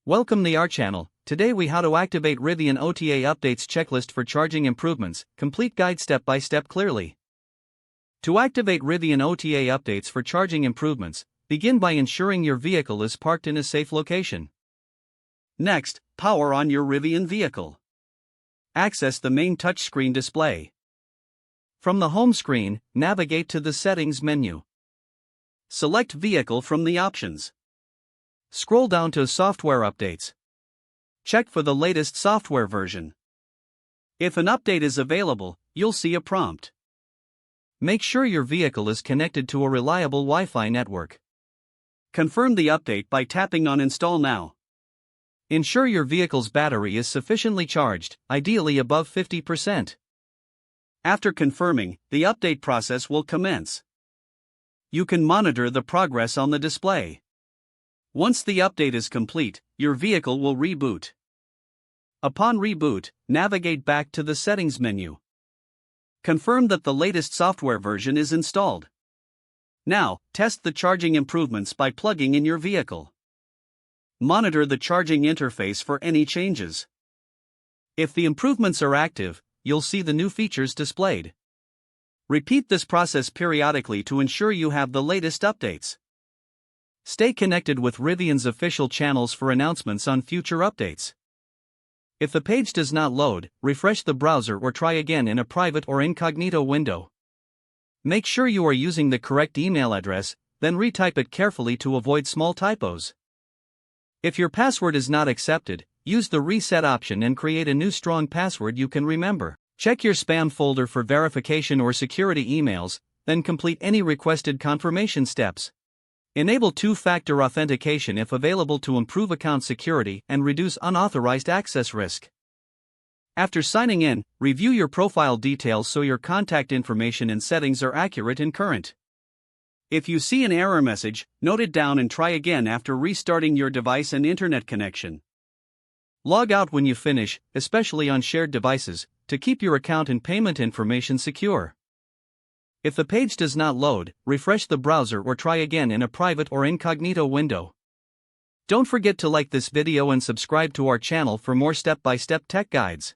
Welcome to our channel. Today we how to activate Rivian OTA updates checklist for charging improvements, complete guide step by step clearly. To activate Rivian OTA updates for charging improvements, begin by ensuring your vehicle is parked in a safe location. Next, power on your Rivian vehicle. Access the main touchscreen display. From the home screen, navigate to the settings menu. Select vehicle from the options. Scroll down to software updates. Check for the latest software version. If an update is available, you'll see a prompt. Make sure your vehicle is connected to a reliable Wi-Fi network. Confirm the update by tapping on Install Now. Ensure your vehicle's battery is sufficiently charged, ideally above 50%. After confirming, the update process will commence. You can monitor the progress on the display. Once the update is complete, your vehicle will reboot. Upon reboot, navigate back to the settings menu. Confirm that the latest software version is installed. Now, test the charging improvements by plugging in your vehicle. Monitor the charging interface for any changes. If the improvements are active, you'll see the new features displayed. Repeat this process periodically to ensure you have the latest updates. Stay connected with Rivian's official channels for announcements on future updates. If the page does not load, refresh the browser or try again in a private or incognito window. Make sure you are using the correct email address, then retype it carefully to avoid small typos. If your password is not accepted, use the reset option and create a new strong password you can remember. Check your spam folder for verification or security emails, then complete any requested confirmation steps. Enable two-factor authentication if available to improve account security and reduce unauthorized access risk. After signing in, review your profile details so your contact information and settings are accurate and current. If you see an error message, note it down and try again after restarting your device and internet connection. Log out when you finish, especially on shared devices, to keep your account and payment information secure. If the page does not load, refresh the browser or try again in a private or incognito window. Don't forget to like this video and subscribe to our channel for more step-by-step tech guides.